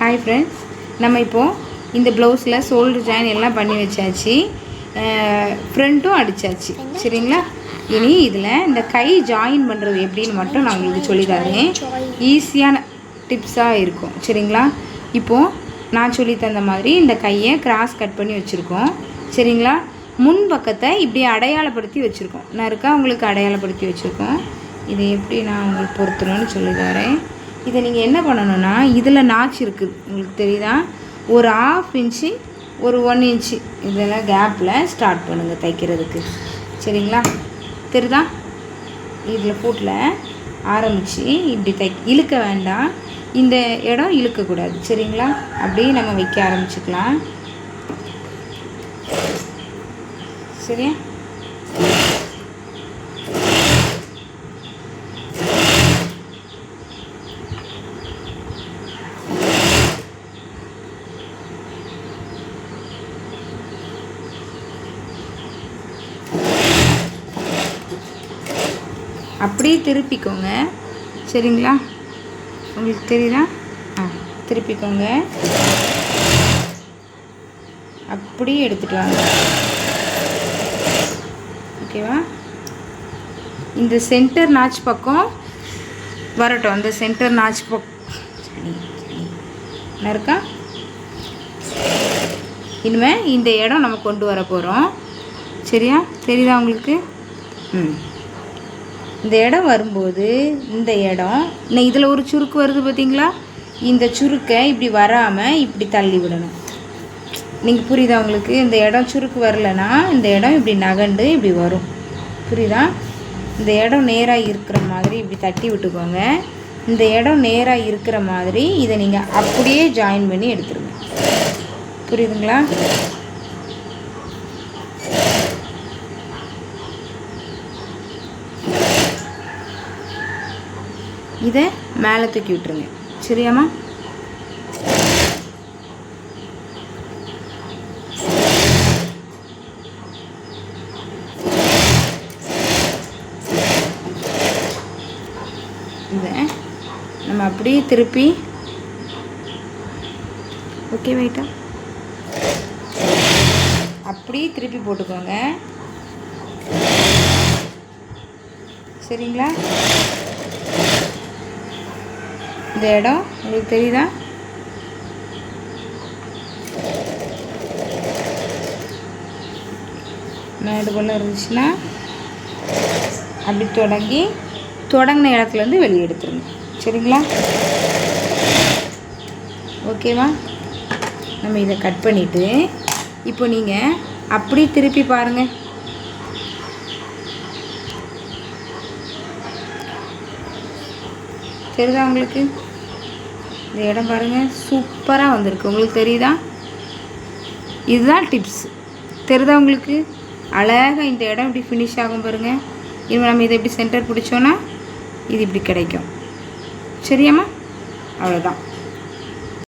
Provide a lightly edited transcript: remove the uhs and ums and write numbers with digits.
Hi friends, நம்ம இப்போது இந்த ப்ளவுஸில் ஷோல்டர் ஜாயின் எல்லாம் பண்ணி வச்சாச்சு, ஃப்ரண்ட்டும் அடித்தாச்சு. சரிங்களா? இனி இதில் இந்த கை ஜாயின் பண்ணுறது எப்படின்னு மட்டும் நான் உங்களுக்கு சொல்லித்தரேன். ஈஸியான டிப்ஸாக இருக்கும். சரிங்களா? இப்போது நான் சொல்லி தந்த மாதிரி இந்த கையை கிராஸ் கட் பண்ணி வச்சுருக்கோம். சரிங்களா? முன் பக்கத்தை இப்படி அடையாளப்படுத்தி வச்சுருக்கோம். நான் இருக்கா உங்களுக்கு அடையாளப்படுத்தி வச்சுருக்கோம். இதை எப்படி நான் உங்களுக்கு பொறுத்தணும்னு சொல்லித்தரேன். இதை நீங்கள் என்ன பண்ணணுன்னா, இதில் நாச்சு இருக்குது உங்களுக்கு தெரியுதா, ஒரு 1/2 இன்ச்சு ஒரு 1 இன்ச்சு இதெல்லாம் கேப்பில் ஸ்டார்ட் பண்ணுங்கள் தைக்கிறதுக்கு. சரிங்களா? தெரியுதா? இதில் ஃபுட்டில் ஆரம்பித்து இப்படி இழுக்க வேண்டாம், இந்த இடம் இழுக்கக்கூடாது. சரிங்களா? அப்படியே நம்ம வைக்க ஆரம்பிச்சுக்கலாம். சரியா? அப்படியே திருப்பிக்கோங்க. சரிங்களா? உங்களுக்கு தெரியுதா? திருப்பிக்கோங்க. அப்படியே எடுத்துகிட்டு வாங்க. ஓகேவா? இந்த சென்டர் நாச் பக்கம் வரட்டும். அந்த சென்டர் நாச் பக்கம் இருக்கா? இனிமேல் இந்த இடம் நம்ம கொண்டு வர போகிறோம். சரியா? தெரியுதா உங்களுக்கு? இந்த இடம் வரும்போது இந்த இடம் இதில் ஒரு சுருக்கு வருது பார்த்தீங்களா? இந்த சுருக்கை இப்படி வராமல் இப்படி தள்ளி விடணும். நீங்கள் புரியுதா உங்களுக்கு? இந்த இடம் சுருக்கு வரலைன்னா இந்த இடம் இப்படி நகண்டு இப்படி வரும். புரியுதா? இந்த இடம் நேராக இருக்கிற மாதிரி இப்படி தட்டி விட்டுக்கோங்க. இந்த இடம் நேராக இருக்கிற மாதிரி இதை நீங்கள் அப்படியே ஜாயின் பண்ணி எடுத்துருங்க. புரியுதுங்களா? இதை மேலே தூக்கி விட்டுருங்க. சரியாம்மா? இதை நம்ம அப்படியே திருப்பி ஓகே வைட்டா அப்படியே திருப்பி போட்டுக்கோங்க. சரிங்களா? இந்த இடம் உங்களுக்கு தெரியுதா? மேடு போல் இருந்துச்சுன்னா அப்படி தொடங்கின இடத்துலேருந்து வெளியே எடுத்துருங்க. சரிங்களா? ஓகேவா? நம்ம இதை கட் பண்ணிவிட்டு இப்போ நீங்கள் அப்படி திருப்பி பாருங்கள். தெரியுதா உங்களுக்கு? இந்த இடம் பாருங்கள், சூப்பராக வந்திருக்கு. உங்களுக்கு தெரியுதா? இதுதான் டிப்ஸ். தெரியுதா உங்களுக்கு? அழகாக இந்த இடம் இப்படி ஃபினிஷ் ஆகும் பாருங்கள். இனிமேல் நம்ம இதை இப்படி சென்டர் பிடிச்சோன்னா இது இப்படி கிடைக்கும். சரியாம்மா? அவ்வளோதான்.